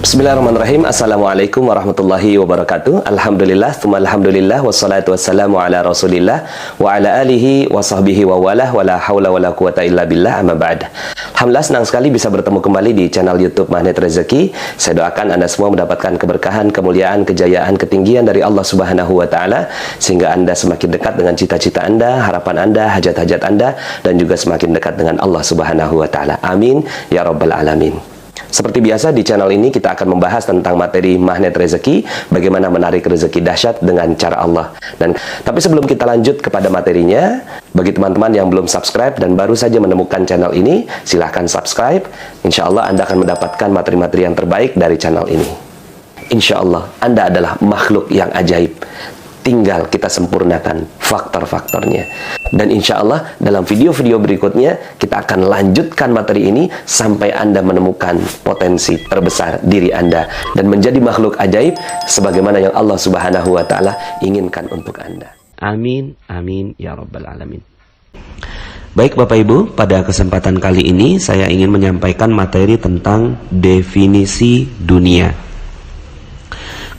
Bismillahirrahmanirrahim. Assalamualaikum warahmatullahi wabarakatuh. Alhamdulillah, tsumma alhamdulillah, wassalatu wassalamu ala rasulillah wa ala alihi wa sahbihi wa walah, wa la hawla wa la quwata illa billah, amma ba'd. Alhamdulillah, senang sekali bisa bertemu kembali di channel YouTube Magnet Rezeki. Saya doakan Anda semua mendapatkan keberkahan, kemuliaan, kejayaan, ketinggian dari Allah Subhanahu wa Ta'ala, sehingga Anda semakin dekat dengan cita-cita Anda, harapan Anda, hajat-hajat Anda, dan juga semakin dekat dengan Allah Subhanahu wa Ta'ala. Amin ya rabbal alamin. Seperti biasa di channel ini kita akan membahas tentang materi magnet rezeki, bagaimana menarik rezeki dahsyat dengan cara Allah. Tapi sebelum kita lanjut kepada materinya, bagi teman-teman yang belum subscribe dan baru saja menemukan channel ini, silahkan subscribe. Insya Allah Anda akan mendapatkan materi-materi yang terbaik dari channel ini. Insya Allah Anda adalah makhluk yang ajaib. Tinggal kita sempurnakan faktor-faktornya. Dan insya Allah dalam video-video berikutnya kita akan lanjutkan materi ini sampai Anda menemukan potensi terbesar diri Anda dan menjadi makhluk ajaib sebagaimana yang Allah Subhanahu wa Ta'ala inginkan untuk Anda. Amin, amin ya rabbal alamin. Baik Bapak Ibu, pada kesempatan kali ini saya ingin menyampaikan materi tentang definisi dunia.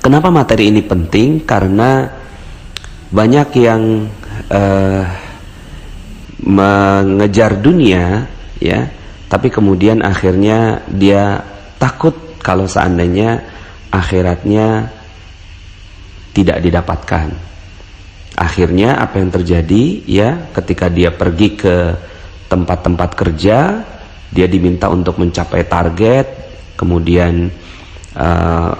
Kenapa materi ini penting? Karena banyak yang mengejar dunia, ya, tapi kemudian akhirnya dia takut kalau seandainya akhiratnya tidak didapatkan. Akhirnya apa yang terjadi, ya, ketika dia pergi ke tempat-tempat kerja, dia diminta untuk mencapai target, kemudian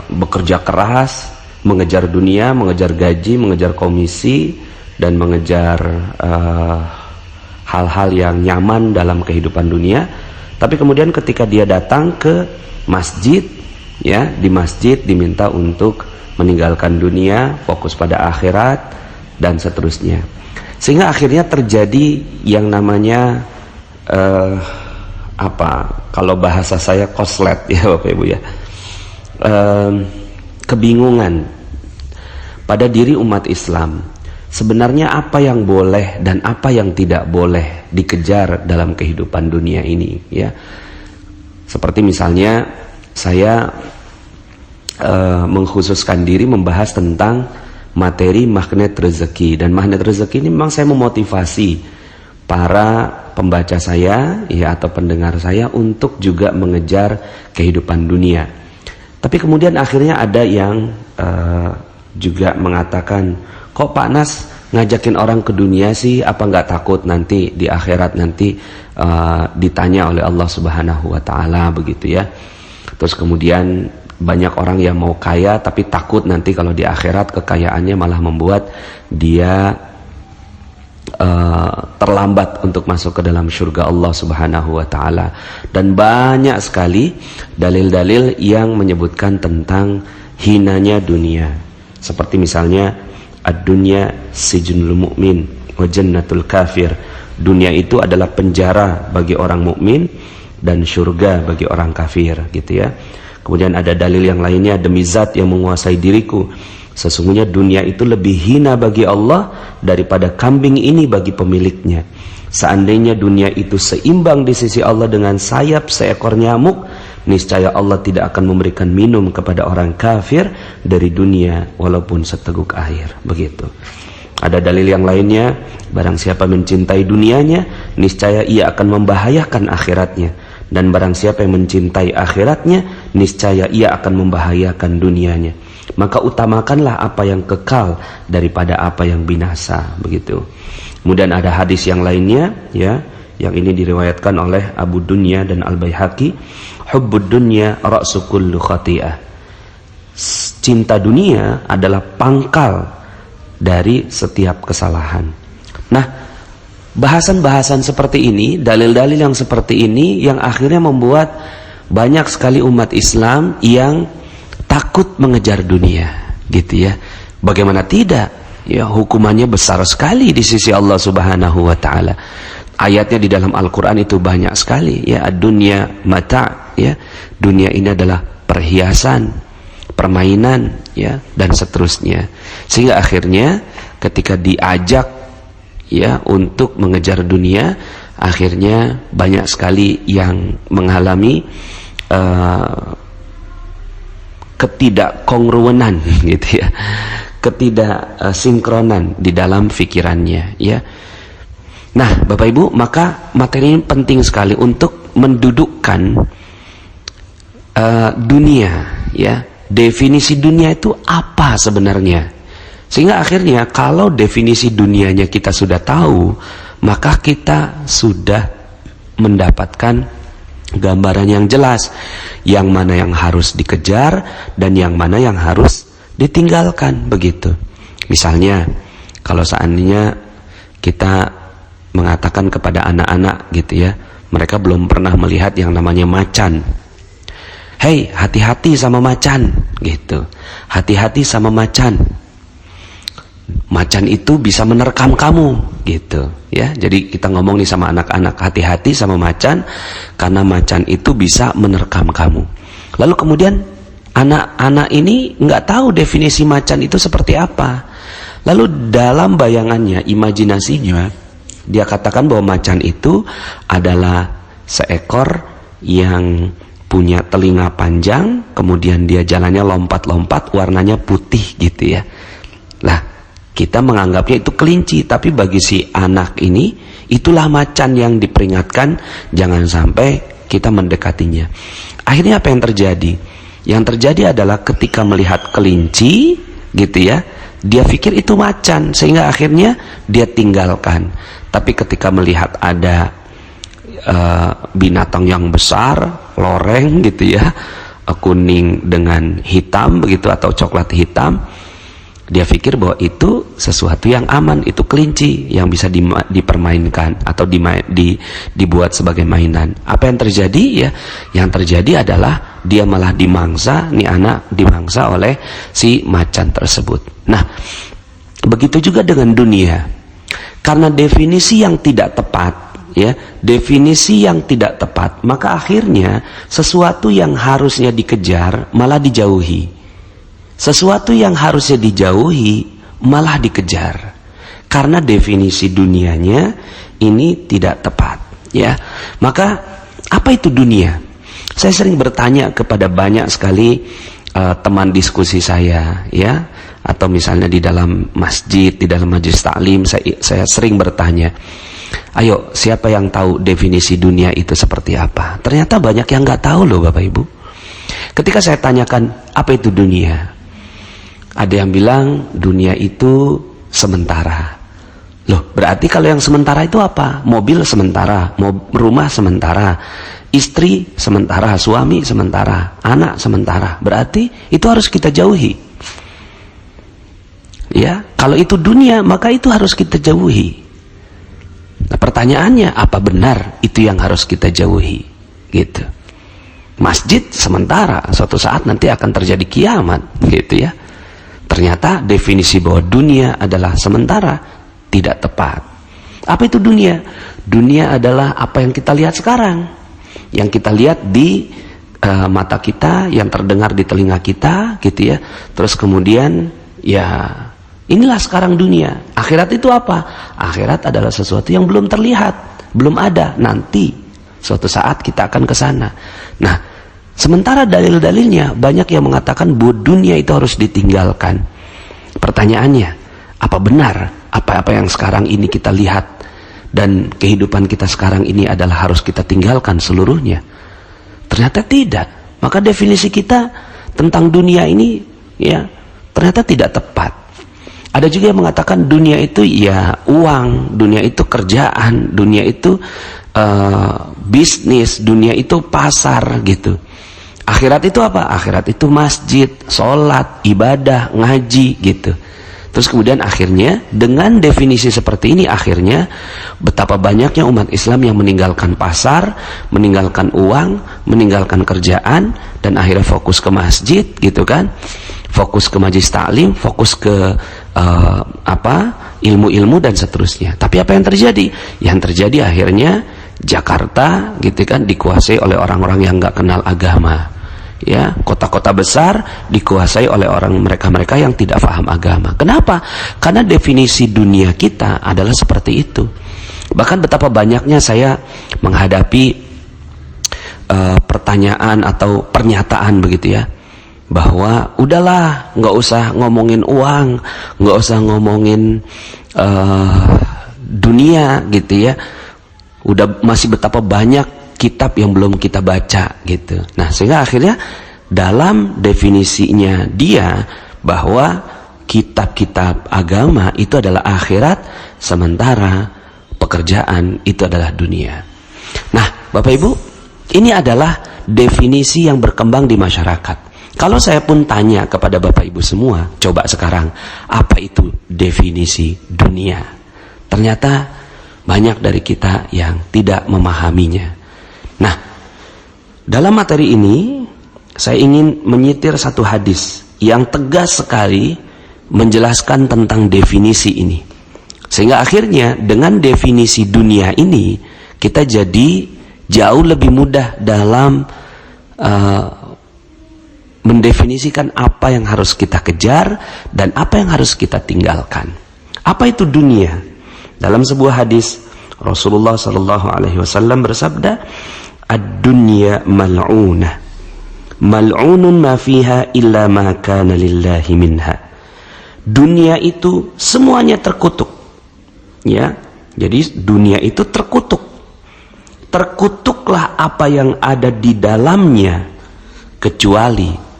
bekerja keras, mengejar dunia, mengejar gaji, mengejar komisi, dan mengejar hal-hal yang nyaman dalam kehidupan dunia. Tapi kemudian ketika dia datang ke masjid, ya, di masjid diminta untuk meninggalkan dunia, fokus pada akhirat, dan seterusnya. Sehingga akhirnya terjadi yang namanya kalau bahasa saya koslet, ya Bapak Ibu, ya, kebingungan pada diri umat Islam. Sebenarnya apa yang boleh dan apa yang tidak boleh dikejar dalam kehidupan dunia ini, ya. Seperti misalnya saya mengkhususkan diri membahas tentang materi magnet rezeki, dan magnet rezeki ini memang saya memotivasi para pembaca saya, ya, atau pendengar saya untuk juga mengejar kehidupan dunia. Tapi kemudian akhirnya ada yang juga mengatakan, kok Pak Nas ngajakin orang ke dunia sih, apa nggak takut nanti di akhirat nanti ditanya oleh Allah Subhanahu wa Ta'ala, begitu, ya. Terus kemudian banyak orang yang mau kaya tapi takut nanti kalau di akhirat kekayaannya malah membuat dia terlambat untuk masuk ke dalam surga Allah Subhanahu wa Ta'ala. Dan banyak sekali dalil-dalil yang menyebutkan tentang hinanya dunia. Seperti misalnya ad-dunya sijnul mu'min wa jannatul kafir. Dunia itu adalah penjara bagi orang mukmin dan surga bagi orang kafir, gitu, ya. Kemudian ada dalil yang lainnya, demi zat yang menguasai diriku, sesungguhnya dunia itu lebih hina bagi Allah daripada kambing ini bagi pemiliknya. Seandainya dunia itu seimbang di sisi Allah dengan sayap seekor nyamuk, niscaya Allah tidak akan memberikan minum kepada orang kafir dari dunia walaupun seteguk air. Begitu. Ada dalil yang lainnya, barang siapa mencintai dunianya, niscaya ia akan membahayakan akhiratnya. Dan barang siapa yang mencintai akhiratnya, niscaya ia akan membahayakan dunianya. Maka utamakanlah apa yang kekal daripada apa yang binasa, begitu. Kemudian ada hadis yang lainnya, ya, yang ini diriwayatkan oleh Abu Dunya dan Al-Baihaqi, hubbud dunya ra'su kullu khati'ah. Cinta dunia adalah pangkal dari setiap kesalahan. Nah, bahasan-bahasan seperti ini, dalil-dalil yang seperti ini yang akhirnya membuat banyak sekali umat Islam yang takut mengejar dunia, gitu, ya. Bagaimana tidak? Ya, hukumannya besar sekali di sisi Allah Subhanahu wa Ta'ala. Ayatnya di dalam Al-Quran itu banyak sekali, ya. Dunia mata, ya. Dunia ini adalah perhiasan, permainan, ya, dan seterusnya. Sehingga akhirnya ketika diajak, ya, untuk mengejar dunia, akhirnya banyak sekali yang mengalami ketidakkongruenan gitu ya, ketidaksinkronan di dalam pikirannya ya. Nah, Bapak Ibu, maka materi ini penting sekali untuk mendudukkan dunia ya. Definisi dunia itu apa sebenarnya? Sehingga akhirnya kalau definisi dunianya kita sudah tahu, maka kita sudah mendapatkan gambaran yang jelas, yang mana yang harus dikejar dan yang mana yang harus ditinggalkan, begitu. Misalnya kalau seandainya kita mengatakan kepada anak-anak gitu ya, mereka belum pernah melihat yang namanya macan. Hei, hati-hati sama macan gitu. Hati-hati sama macan. Macan itu bisa menerkam kamu gitu ya. Jadi kita ngomong nih sama anak-anak, hati-hati sama macan karena macan itu bisa menerkam kamu. Lalu kemudian anak-anak ini nggak tahu definisi macan itu seperti apa. Lalu dalam bayangannya, imajinasinya, dia katakan bahwa macan itu adalah seekor yang punya telinga panjang, kemudian dia jalannya lompat-lompat, warnanya putih gitu ya. Lah, kita menganggapnya itu kelinci, tapi bagi si anak ini, itulah macan yang diperingatkan jangan sampai kita mendekatinya. Akhirnya apa yang terjadi? Yang terjadi adalah ketika melihat kelinci gitu ya, dia pikir itu macan, sehingga akhirnya dia tinggalkan. Tapi ketika melihat ada binatang yang besar, loreng gitu ya, kuning dengan hitam begitu atau coklat hitam, dia pikir bahwa itu sesuatu yang aman, itu kelinci yang bisa dipermainkan atau dibuat sebagai mainan. Apa yang terjadi ya? Yang terjadi adalah dia malah dimangsa, nih anak dimangsa oleh si macan tersebut. Nah, begitu juga dengan dunia. Karena definisi yang tidak tepat ya, definisi yang tidak tepat, maka akhirnya sesuatu yang harusnya dikejar malah dijauhi, sesuatu yang harusnya dijauhi malah dikejar karena definisi dunianya ini tidak tepat ya. Maka apa itu dunia? Saya sering bertanya kepada banyak sekali teman diskusi saya ya, atau misalnya di dalam masjid, di dalam majelis taklim, saya sering bertanya, ayo siapa yang tahu definisi dunia itu seperti apa? Ternyata banyak yang nggak tahu loh Bapak Ibu. Ketika saya tanyakan apa itu dunia, ada yang bilang dunia itu sementara. Loh, berarti kalau yang sementara itu apa? Mobil sementara, rumah sementara, istri sementara, suami sementara, anak sementara. Berarti itu harus kita jauhi. Ya, kalau itu dunia, maka itu harus kita jauhi. Nah, pertanyaannya, apa benar itu yang harus kita jauhi? Gitu. Masjid sementara, suatu saat nanti akan terjadi kiamat, gitu ya. Ternyata definisi bahwa dunia adalah sementara tidak tepat. Apa itu dunia? Dunia adalah apa yang kita lihat sekarang, yang kita lihat di mata kita, yang terdengar di telinga kita, gitu ya. Terus kemudian ya, inilah sekarang dunia. Akhirat itu apa? Akhirat adalah sesuatu yang belum terlihat, belum ada. Nanti suatu saat kita akan ke sana. Nah, sementara dalil-dalilnya banyak yang mengatakan bahwa dunia itu harus ditinggalkan. Pertanyaannya, apa benar apa-apa yang sekarang ini kita lihat dan kehidupan kita sekarang ini adalah harus kita tinggalkan seluruhnya? Ternyata tidak. Maka definisi kita tentang dunia ini ya ternyata tidak tepat. Ada juga yang mengatakan dunia itu ya uang, dunia itu kerjaan, dunia itu bisnis, dunia itu pasar gitu. Akhirat itu apa? Akhirat itu masjid, sholat, ibadah, ngaji gitu. Terus kemudian akhirnya dengan definisi seperti ini, akhirnya betapa banyaknya umat Islam yang meninggalkan pasar, meninggalkan uang, meninggalkan kerjaan, dan akhirnya fokus ke masjid gitu kan, fokus ke majelis taklim, fokus ke ilmu-ilmu dan seterusnya. Tapi apa yang terjadi? Yang terjadi akhirnya Jakarta gitu kan dikuasai oleh orang-orang yang nggak kenal agama. Ya, kota-kota besar dikuasai oleh orang mereka-mereka yang tidak paham agama. Kenapa? Karena definisi dunia kita adalah seperti itu. Bahkan betapa banyaknya saya menghadapi pertanyaan atau pernyataan begitu ya, bahwa udahlah, nggak usah ngomongin uang, nggak usah ngomongin dunia gitu ya, udah masih betapa banyak kitab yang belum kita baca gitu. Nah, sehingga akhirnya dalam definisinya dia bahwa kitab-kitab agama itu adalah akhirat, sementara pekerjaan itu adalah dunia. Nah, Bapak Ibu, ini adalah definisi yang berkembang di masyarakat. Kalau saya pun tanya kepada Bapak Ibu semua, coba sekarang, apa itu definisi dunia? Ternyata banyak dari kita yang tidak memahaminya. Nah, dalam materi ini, saya ingin menyitir satu hadis yang tegas sekali menjelaskan tentang definisi ini. Sehingga akhirnya dengan definisi dunia ini, kita jadi jauh lebih mudah dalam mendefinisikan apa yang harus kita kejar dan apa yang harus kita tinggalkan. Apa itu dunia? Dalam sebuah hadis Rasulullah SAW bersabda, "Ad-dunya mal'unah, mal'unun ma fiha illa ma kana lillahi minha." Dunia itu semuanya terkutuk, ya. Jadi dunia itu terkutuk. Terkutuklah apa yang ada di dalamnya kecuali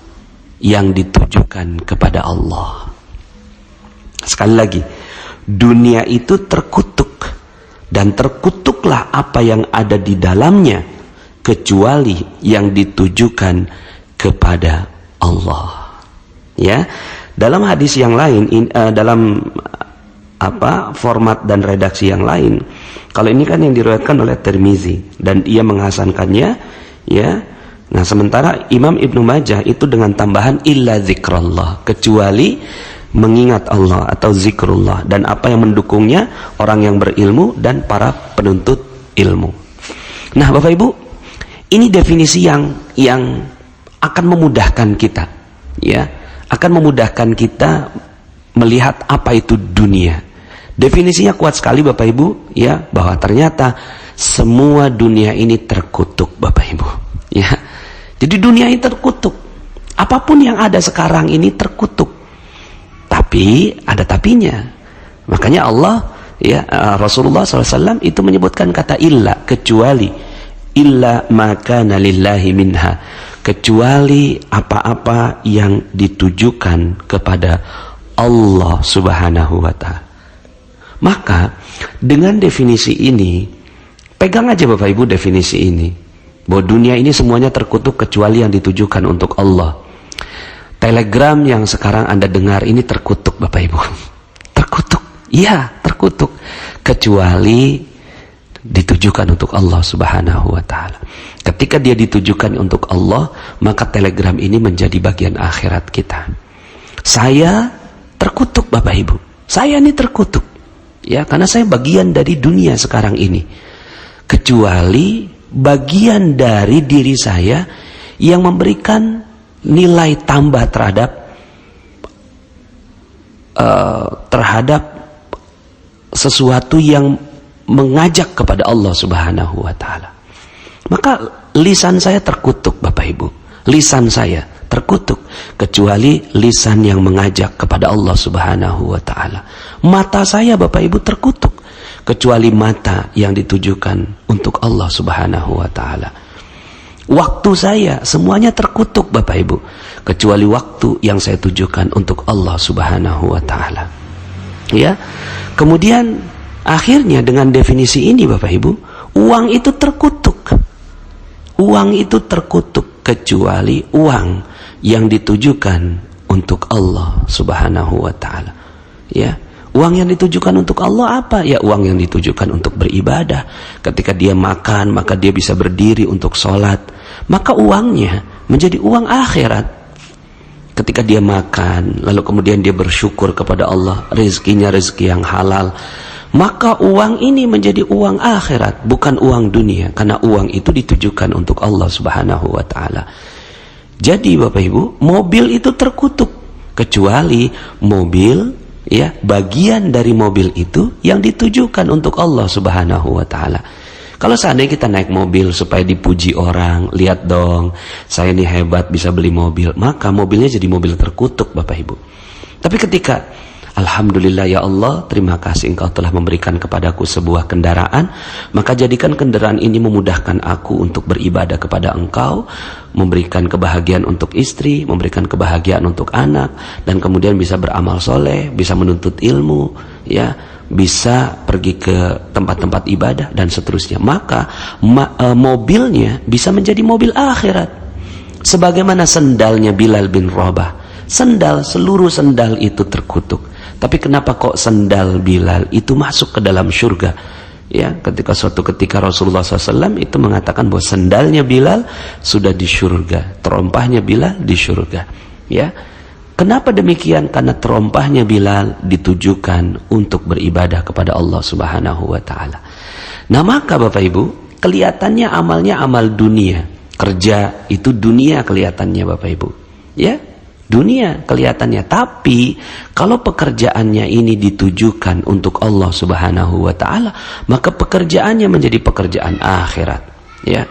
yang ditujukan kepada Allah. Sekali lagi, dunia itu terkutuk, dan terkutuklah apa yang ada di dalamnya kecuali yang ditujukan kepada Allah. Ya, dalam hadis yang lain, dalam format dan redaksi yang lain, kalau ini kan yang diriwayatkan oleh Tirmizi dan ia menghasankannya, ya. Nah, sementara Imam Ibnu Majah itu dengan tambahan illa zikrullah, kecuali mengingat Allah atau zikrullah, dan apa yang mendukungnya, orang yang berilmu dan para penuntut ilmu. Nah, Bapak Ibu, ini definisi yang akan memudahkan kita, ya, akan memudahkan kita melihat apa itu dunia. Definisinya kuat sekali Bapak Ibu, ya, bahwa ternyata semua dunia ini terkutuk Bapak Ibu, ya. Jadi dunia ini terkutuk. Apapun yang ada sekarang ini terkutuk. Tapi ada tapinya. Makanya Allah, ya, Rasulullah SAW itu menyebutkan kata illa, kecuali, illa maka lillahi minha, kecuali apa-apa yang ditujukan kepada Allah Subhanahu wa Ta'ala. Maka dengan definisi ini, pegang aja Bapak Ibu definisi ini, bahwa dunia ini semuanya terkutuk kecuali yang ditujukan untuk Allah. Telegram yang sekarang Anda dengar ini terkutuk Bapak Ibu. Terkutuk, iya terkutuk, kecuali ditujukan untuk Allah Subhanahu wa Ta'ala. Ketika dia ditujukan untuk Allah, maka telegram ini menjadi bagian akhirat kita. Saya terkutuk Bapak Ibu, saya ini terkutuk, ya, karena saya bagian dari dunia sekarang ini, kecuali bagian dari diri saya yang memberikan nilai tambah terhadap sesuatu yang mengajak kepada Allah Subhanahu wa Ta'ala. Maka lisan saya terkutuk Bapak Ibu, lisan saya terkutuk, kecuali lisan yang mengajak kepada Allah Subhanahu wa Ta'ala. Mata saya Bapak Ibu terkutuk, kecuali mata yang ditujukan untuk Allah Subhanahu wa Ta'ala. Waktu saya semuanya terkutuk Bapak Ibu, kecuali waktu yang saya tujukan untuk Allah Subhanahu wa Ta'ala. Ya. Kemudian akhirnya dengan definisi ini Bapak Ibu, uang itu terkutuk. Uang itu terkutuk kecuali uang yang ditujukan untuk Allah Subhanahu wa Ta'ala. Ya. Uang yang ditujukan untuk Allah apa? Ya, uang yang ditujukan untuk beribadah. Ketika dia makan, maka dia bisa berdiri untuk sholat. Maka uangnya menjadi uang akhirat. Ketika dia makan, lalu kemudian dia bersyukur kepada Allah, rezekinya rezeki yang halal, maka uang ini menjadi uang akhirat, bukan uang dunia. Karena uang itu ditujukan untuk Allah Subhanahu wa Ta'ala. Jadi Bapak Ibu, mobil itu terkutuk, kecuali mobil ya, bagian dari mobil itu yang ditujukan untuk Allah Subhanahu wa taala. Kalau seandainya kita naik mobil supaya dipuji orang, lihat dong, saya ini hebat bisa beli mobil, maka mobilnya jadi mobil terkutuk, Bapak Ibu. Tapi ketika alhamdulillah ya Allah, terima kasih Engkau telah memberikan kepadaku sebuah kendaraan, maka jadikan kendaraan ini memudahkan aku untuk beribadah kepada Engkau, memberikan kebahagiaan untuk istri, memberikan kebahagiaan untuk anak, dan kemudian bisa beramal soleh, bisa menuntut ilmu, ya, bisa pergi ke tempat-tempat ibadah dan seterusnya. Maka mobilnya bisa menjadi mobil akhirat. Sebagaimana sendalnya Bilal bin Rabah, seluruh sendal itu terkutuk. Tapi kenapa kok sendal Bilal itu masuk ke dalam surga? Ya, suatu ketika Rasulullah SAW itu mengatakan bahwa sendalnya Bilal sudah di surga, terompahnya Bilal di surga. Ya, kenapa demikian? Karena terompahnya Bilal ditujukan untuk beribadah kepada Allah Subhanahu wa taala. Nah, maka Bapak Ibu, kelihatannya amalnya amal dunia. Kerja itu dunia kelihatannya Bapak Ibu. Ya, dunia kelihatannya. Tapi kalau pekerjaannya ini ditujukan untuk Allah Subhanahu wa taala, maka pekerjaannya menjadi pekerjaan akhirat. Ya.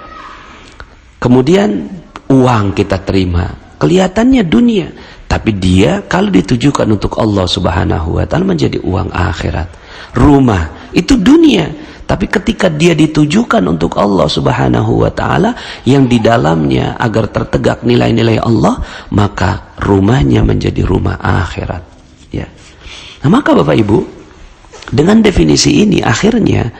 Kemudian uang kita terima, kelihatannya dunia, tapi dia kalau ditujukan untuk Allah Subhanahu wa taala menjadi uang akhirat. Rumah itu dunia, tapi ketika dia ditujukan untuk Allah Subhanahu wa taala yang di dalamnya agar tertegak nilai-nilai Allah, maka rumahnya menjadi rumah akhirat. Ya. Nah, maka Bapak Ibu, dengan definisi ini akhirnya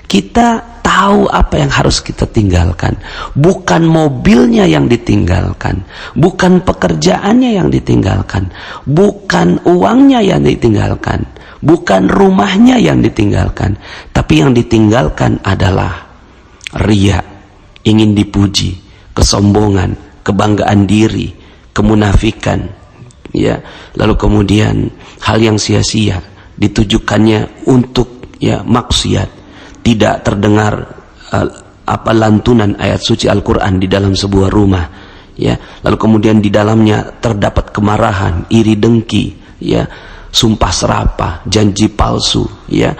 kita tahu apa yang harus kita tinggalkan. Bukan mobilnya yang ditinggalkan, bukan pekerjaannya yang ditinggalkan, bukan uangnya yang ditinggalkan, bukan rumahnya yang ditinggalkan, tapi yang ditinggalkan adalah riya, ingin dipuji, kesombongan, kebanggaan diri, kemunafikan, ya, lalu kemudian hal yang sia-sia, ditujukannya untuk ya maksiat, tidak terdengar lantunan ayat suci Al-Quran di dalam sebuah rumah, ya, lalu kemudian di dalamnya terdapat kemarahan, iri dengki, ya, sumpah serapah, janji palsu, ya,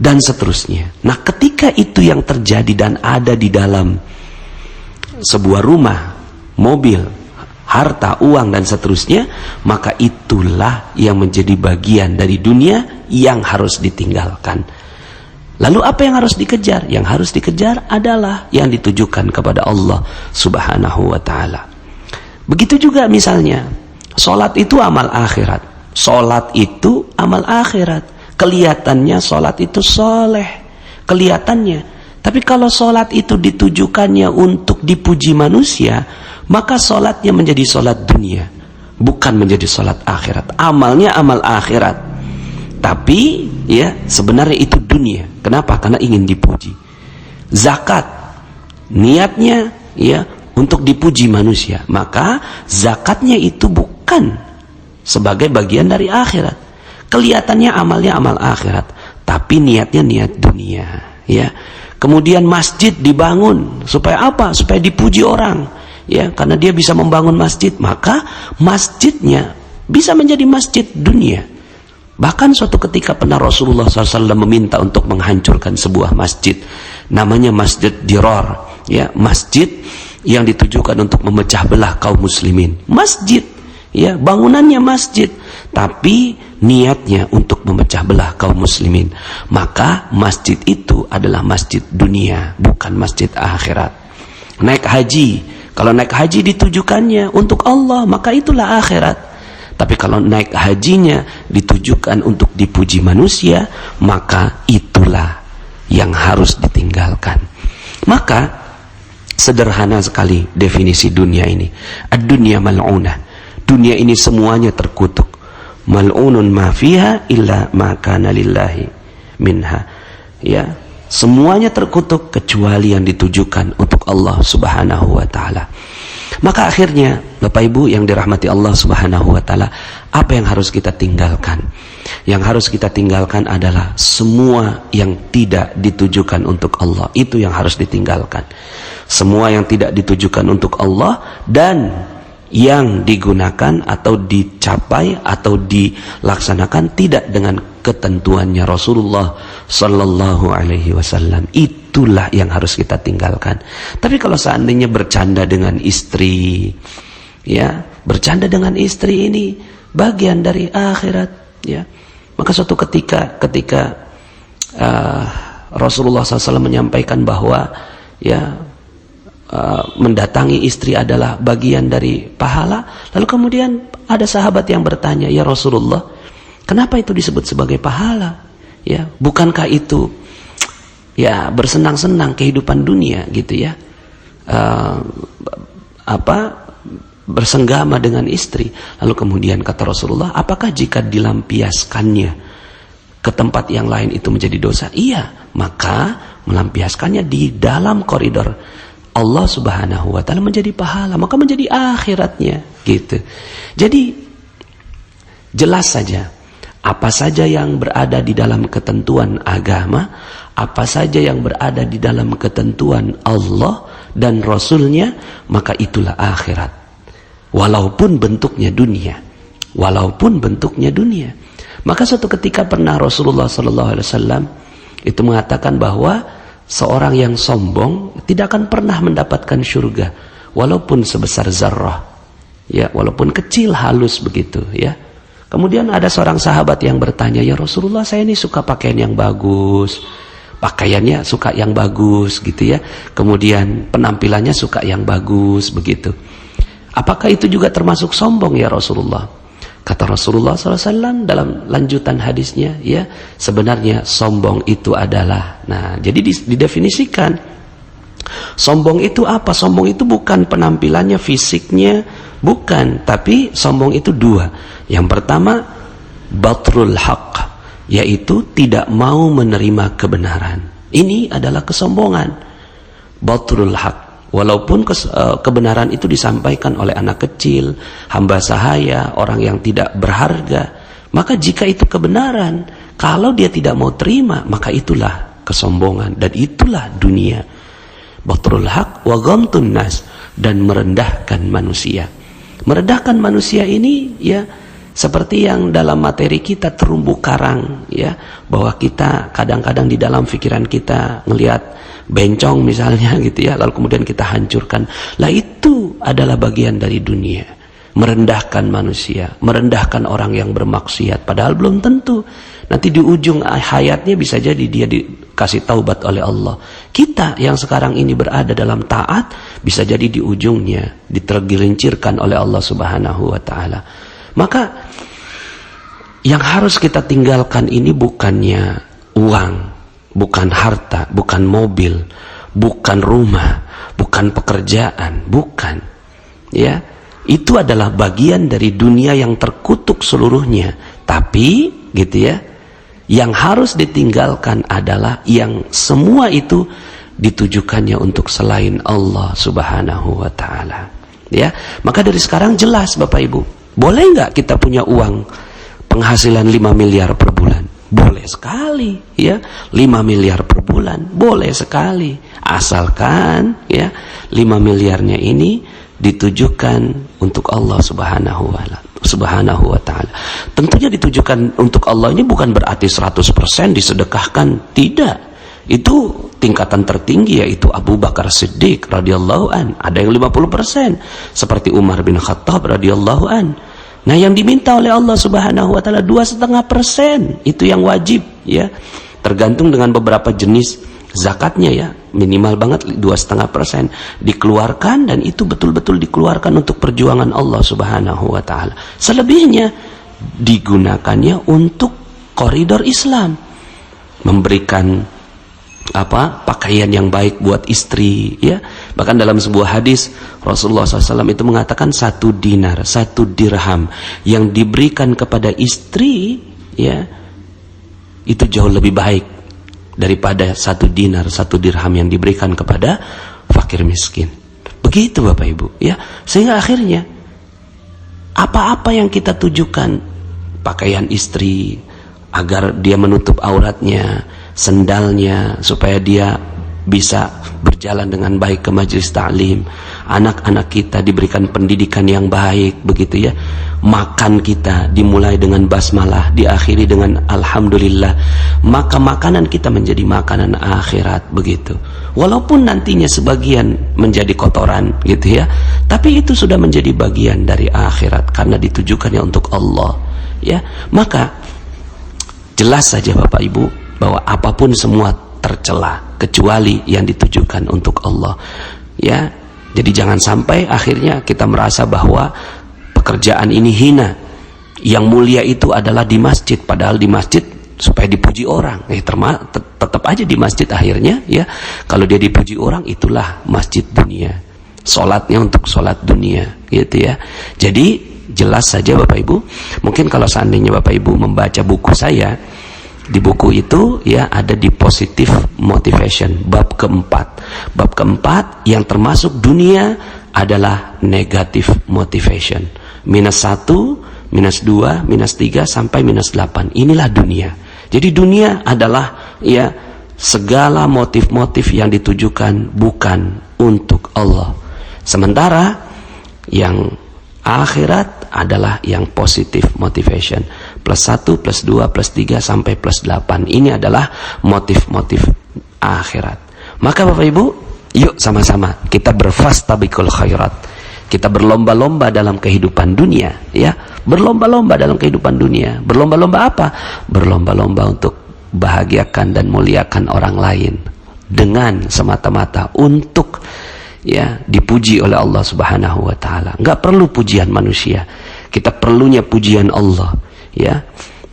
dan seterusnya. Nah, ketika itu yang terjadi dan ada di dalam sebuah rumah, mobil, harta, uang, dan seterusnya, maka itulah yang menjadi bagian dari dunia yang harus ditinggalkan. Lalu apa yang harus dikejar? Yang harus dikejar adalah yang ditujukan kepada Allah Subhanahu wa ta'ala. Begitu juga misalnya, sholat itu amal akhirat. Sholat itu amal akhirat. Kelihatannya sholat itu soleh, kelihatannya. Tapi kalau sholat itu ditujukannya untuk dipuji manusia, maka sholatnya menjadi sholat dunia, bukan menjadi sholat akhirat. Amalnya amal akhirat, tapi ya sebenarnya itu dunia. Kenapa? Karena ingin dipuji. Zakat, niatnya ya untuk dipuji manusia, maka zakatnya itu bukan sebagai bagian dari akhirat. Kelihatannya amalnya amal akhirat, tapi niatnya niat dunia, ya. Kemudian masjid dibangun supaya apa? Supaya dipuji orang, ya, karena dia bisa membangun masjid, maka masjidnya bisa menjadi masjid dunia. Bahkan suatu ketika pernah Rasulullah SAW meminta untuk menghancurkan sebuah masjid, namanya Masjid Dirar, ya, masjid yang ditujukan untuk memecah belah kaum muslimin. Masjid, ya, bangunannya masjid, tapi niatnya untuk memecah belah kaum muslimin. Maka masjid itu adalah masjid dunia, bukan masjid akhirat. Naik haji, kalau naik haji ditujukannya untuk Allah, maka itulah akhirat. Tapi kalau naik hajinya ditujukan untuk dipuji manusia, maka itulah yang harus ditinggalkan. Maka sederhana sekali definisi dunia ini. Ad-dunya mal'unah. Dunia ini semuanya terkutuk. Mal'unun ma fiha illa ma kana lillahi minha. Ya, semuanya terkutuk kecuali yang ditujukan untuk Allah Subhanahu wa taala. Maka akhirnya Bapak Ibu yang dirahmati Allah Subhanahu wa taala, apa yang harus kita tinggalkan? Yang harus kita tinggalkan adalah semua yang tidak ditujukan untuk Allah. Itu yang harus ditinggalkan. Semua yang tidak ditujukan untuk Allah, dan yang digunakan atau dicapai atau dilaksanakan tidak dengan ketentuannya Rasulullah Sallallahu Alaihi Wasallam. Itulah yang harus kita tinggalkan. Tapi kalau seandainya bercanda dengan istri, ya, bercanda dengan istri ini bagian dari akhirat, ya. Maka suatu ketika Rasulullah SAW menyampaikan bahwa, ya, mendatangi istri adalah bagian dari pahala. Lalu kemudian ada sahabat yang bertanya, ya Rasulullah, kenapa itu disebut sebagai pahala? Ya, bukankah itu, ya, bersenang-senang kehidupan dunia gitu, ya, bersenggama dengan istri. Lalu kemudian kata Rasulullah, apakah jika dilampiaskannya ke tempat yang lain itu menjadi dosa? Iya, maka melampiaskannya di dalam koridor Allah Subhanahu wa Ta'ala menjadi pahala, maka menjadi akhiratnya gitu. Jadi jelas saja, apa saja yang berada di dalam ketentuan agama, apa saja yang berada di dalam ketentuan Allah dan Rasulnya, maka itulah akhirat, walaupun bentuknya dunia, walaupun bentuknya dunia. Maka suatu ketika pernah Rasulullah SAW itu mengatakan bahwa seorang yang sombong tidak akan pernah mendapatkan surga walaupun sebesar zarrah, ya, walaupun kecil halus begitu, ya. Kemudian ada seorang sahabat yang bertanya, ya Rasulullah, saya ini suka pakaian yang bagus, pakaiannya suka yang bagus gitu, ya, kemudian penampilannya suka yang bagus begitu, apakah itu juga termasuk sombong ya Rasulullah? Kata Rasulullah SAW dalam lanjutan hadisnya, ya, sebenarnya sombong itu adalah, nah, jadi didefinisikan sombong itu apa? Sombong itu bukan penampilannya, fisiknya, bukan, tapi sombong itu dua. Yang pertama, batrul haq, yaitu tidak mau menerima kebenaran. Ini adalah kesombongan, batrul haq. Walaupun kebenaran itu disampaikan oleh anak kecil, hamba sahaya, orang yang tidak berharga, maka jika itu kebenaran, kalau dia tidak mau terima, maka itulah kesombongan, dan itulah dunia. Batrul haq wa ghamtun nas, dan merendahkan manusia. Merendahkan manusia ini, ya, seperti yang dalam materi kita terumbu karang, ya, bahwa kita kadang-kadang di dalam pikiran kita ngelihat bencong misalnya gitu, ya, lalu kemudian kita hancurkan. Lah itu adalah bagian dari dunia, merendahkan manusia, merendahkan orang yang bermaksiat, padahal belum tentu nanti di ujung hayatnya bisa jadi dia dikasih taubat oleh Allah. Kita yang sekarang ini berada dalam taat, bisa jadi di ujungnya ditergelincirkan oleh Allah Subhanahu wa Ta'ala. Maka yang harus kita tinggalkan ini bukannya uang, bukan harta, bukan mobil, bukan rumah, bukan pekerjaan, bukan, ya. Itu adalah bagian dari dunia yang terkutuk seluruhnya. Tapi gitu, ya, yang harus ditinggalkan adalah yang semua itu ditujukannya untuk selain Allah Subhanahu wa Ta'ala, ya. Maka dari sekarang jelas Bapak Ibu, boleh nggak kita punya uang penghasilan 5 miliar per bulan? Boleh sekali, ya. 5 miliar per bulan boleh sekali, asalkan, ya, 5 miliarnya ini ditujukan untuk Allah Subhanahu wa Ta'ala. Tentunya ditujukan untuk Allah ini bukan berarti 100% disedekahkan, tidak. Itu tingkatan tertinggi, yaitu Abu Bakar Siddiq radhiyallahu an. Ada yang 50%, seperti Umar bin Khattab radhiyallahu an. Nah, yang diminta oleh Allah Subhanahu wa Ta'ala 2,5%, itu yang wajib, ya. Tergantung dengan beberapa jenis zakatnya, ya. Minimal banget 2,5% dikeluarkan, dan itu betul-betul dikeluarkan untuk perjuangan Allah Subhanahu wa Ta'ala. Selebihnya digunakannya untuk koridor Islam, memberikan pakaian yang baik buat istri, ya. Bahkan dalam sebuah hadis Rasulullah SAW itu mengatakan 1 dinar, 1 dirham yang diberikan kepada istri, ya, itu jauh lebih baik daripada 1 dinar, 1 dirham yang diberikan kepada fakir miskin. Begitu Bapak Ibu, ya. Sehingga akhirnya apa-apa yang kita tujukan, pakaian istri agar dia menutup auratnya, sendalnya supaya dia bisa berjalan dengan baik ke majelis ta'lim, anak-anak kita diberikan pendidikan yang baik, begitu ya. Makan kita dimulai dengan basmalah, diakhiri dengan alhamdulillah, maka makanan kita menjadi makanan akhirat, begitu. Walaupun nantinya sebagian menjadi kotoran, gitu ya, tapi itu sudah menjadi bagian dari akhirat karena ditujukannya untuk Allah, ya. Maka jelas saja Bapak Ibu bahwa apapun semua tercela kecuali yang ditujukan untuk Allah, ya. Jadi jangan sampai akhirnya kita merasa bahwa pekerjaan ini hina, yang mulia itu adalah di masjid, padahal di masjid supaya dipuji orang, tetap aja di masjid akhirnya, ya. Kalau dia dipuji orang, itulah masjid dunia, sholatnya untuk sholat dunia, gitu ya. Jadi jelas saja Bapak Ibu, mungkin kalau seandainya Bapak Ibu membaca buku saya, di buku itu ya ada di positive motivation, bab keempat yang termasuk dunia adalah negative motivation, -1, -2, -3 sampai -8. Inilah dunia. Jadi dunia adalah ya segala motif-motif yang ditujukan bukan untuk Allah. Sementara yang akhirat adalah yang positive motivation, +1, +2, +3 sampai +8. Ini adalah motif-motif akhirat. Maka Bapak Ibu, yuk sama-sama kita berfastabiqul khairat. Kita berlomba-lomba dalam kehidupan dunia, ya. Berlomba-lomba dalam kehidupan dunia. Berlomba-lomba apa? Berlomba-lomba untuk bahagiakan dan muliakan orang lain dengan semata-mata untuk ya dipuji oleh Allah Subhanahu wa taala. Enggak perlu pujian manusia. Kita perlunya pujian Allah, ya.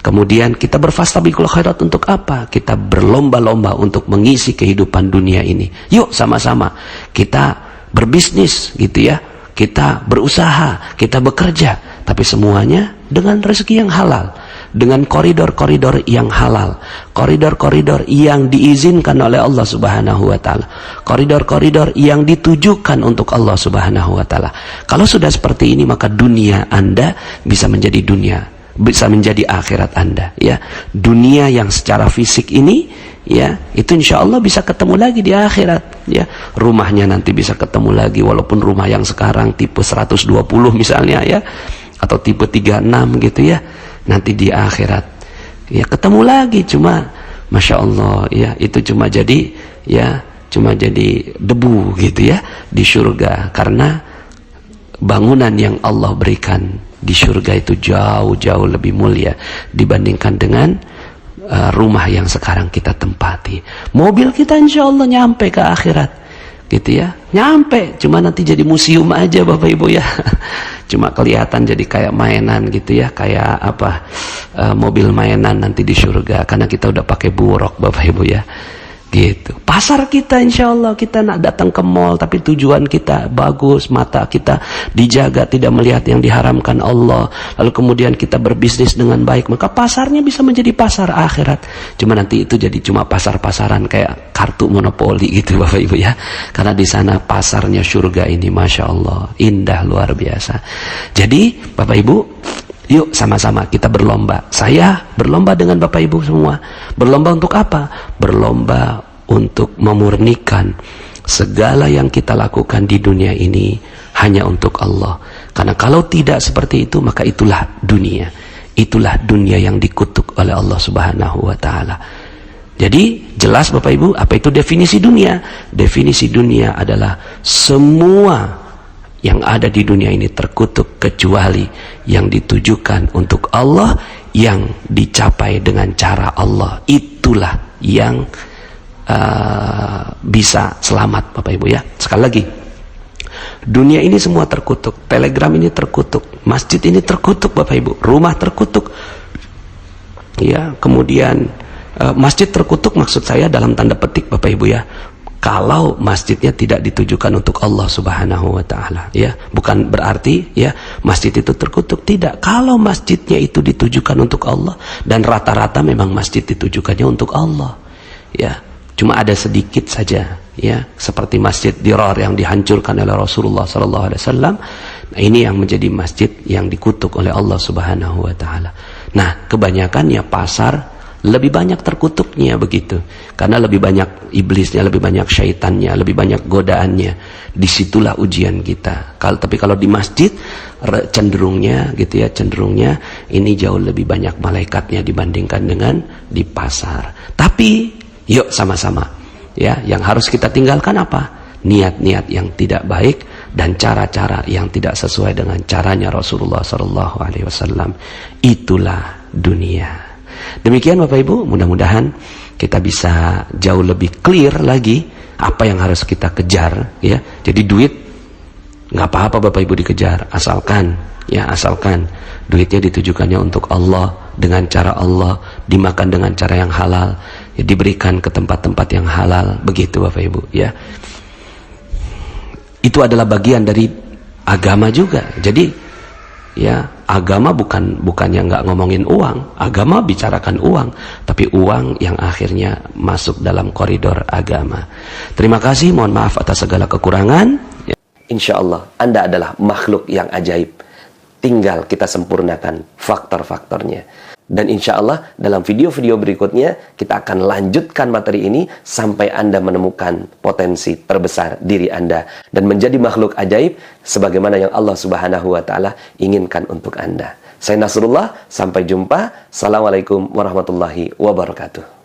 Kemudian kita berfastabiqul khairat untuk apa? Kita berlomba-lomba untuk mengisi kehidupan dunia ini. Yuk sama-sama kita berbisnis, gitu ya. Kita berusaha, kita bekerja, tapi semuanya dengan rezeki yang halal, dengan koridor-koridor yang halal, koridor-koridor yang diizinkan oleh Allah Subhanahu wa taala, koridor-koridor yang ditujukan untuk Allah Subhanahu wa taala. Kalau sudah seperti ini, maka dunia Anda bisa menjadi dunia, bisa menjadi akhirat Anda, ya. Dunia yang secara fisik ini, ya, itu insya Allah bisa ketemu lagi di akhirat, ya. Rumahnya nanti bisa ketemu lagi, walaupun rumah yang sekarang tipe 120 misalnya, ya, atau tipe 36 gitu, ya. Nanti di akhirat ya ketemu lagi, cuma Masya Allah, ya, itu cuma jadi, ya, cuma jadi debu gitu, ya, di surga, karena bangunan yang Allah berikan di surga itu jauh-jauh lebih mulia dibandingkan dengan rumah yang sekarang kita tempati. Mobil kita insya Allah nyampe ke akhirat, gitu ya, nyampe, cuma nanti jadi museum aja Bapak Ibu, ya. Cuma kelihatan jadi kayak mainan gitu, ya, kayak apa, mobil mainan nanti di surga, karena kita udah pakai buruk Bapak Ibu, ya, gitu. Pasar kita insya Allah, kita nak datang ke mall tapi tujuan kita bagus, mata kita dijaga tidak melihat yang diharamkan Allah, lalu kemudian kita berbisnis dengan baik, maka pasarnya bisa menjadi pasar akhirat. Cuma nanti itu jadi cuma pasar-pasaran kayak kartu monopoli gitu Bapak Ibu, ya, karena di sana pasarnya surga ini Masya Allah indah luar biasa. Jadi Bapak Ibu, yuk sama-sama kita berlomba. Saya berlomba dengan Bapak Ibu semua. Berlomba untuk apa? Berlomba untuk memurnikan segala yang kita lakukan di dunia ini hanya untuk Allah. Karena kalau tidak seperti itu, maka itulah dunia. Itulah dunia yang dikutuk oleh Allah Subhanahu wa taala. Jadi jelas Bapak Ibu, apa itu definisi dunia? Definisi dunia adalah semua yang ada di dunia ini terkutuk kecuali yang ditujukan untuk Allah, yang dicapai dengan cara Allah. Itulah yang bisa selamat Bapak Ibu, ya. Sekali lagi, dunia ini semua terkutuk, telegram ini terkutuk, masjid ini terkutuk Bapak Ibu, rumah terkutuk, ya. Kemudian masjid terkutuk, maksud saya dalam tanda petik Bapak Ibu, ya, kalau masjidnya tidak ditujukan untuk Allah Subhanahu wa taala, ya. Bukan berarti ya masjid itu terkutuk, tidak. Kalau masjidnya itu ditujukan untuk Allah, dan rata-rata memang masjid ditujukannya untuk Allah, ya. Cuma ada sedikit saja, ya, seperti masjid Dirar yang dihancurkan oleh Rasulullah sallallahu alaihi wasallam. Nah, ini yang menjadi masjid yang dikutuk oleh Allah Subhanahu wa taala. Nah, kebanyakan ya pasar lebih banyak terkutuknya begitu. Karena lebih banyak iblisnya, lebih banyak syaitannya, lebih banyak godaannya. Disitulah ujian kita. Tapi kalau di masjid cenderungnya gitu ya, cenderungnya ini jauh lebih banyak malaikatnya dibandingkan dengan di pasar. Tapi yuk sama-sama ya, yang harus kita tinggalkan apa? Niat-niat yang tidak baik dan cara-cara yang tidak sesuai dengan caranya Rasulullah SAW. Itulah dunia. Demikian Bapak Ibu, mudah-mudahan kita bisa jauh lebih clear lagi apa yang harus kita kejar ya. Jadi duit nggak apa-apa Bapak Ibu dikejar, asalkan duitnya ditujukannya untuk Allah, dengan cara Allah, dimakan dengan cara yang halal, ya, diberikan ke tempat-tempat yang halal, begitu Bapak Ibu ya. Itu adalah bagian dari agama juga. Jadi ya, agama bukannya nggak ngomongin uang, agama bicarakan uang, tapi uang yang akhirnya masuk dalam koridor agama. Terima kasih, mohon maaf atas segala kekurangan. Insya Allah Anda adalah makhluk yang ajaib, tinggal kita sempurnakan faktor-faktornya. Dan insya Allah dalam video-video berikutnya kita akan lanjutkan materi ini sampai Anda menemukan potensi terbesar diri Anda dan menjadi makhluk ajaib sebagaimana yang Allah Subhanahu wa Ta'ala inginkan untuk Anda. Saya Nasrullah, sampai jumpa. Assalamualaikum warahmatullahi wabarakatuh.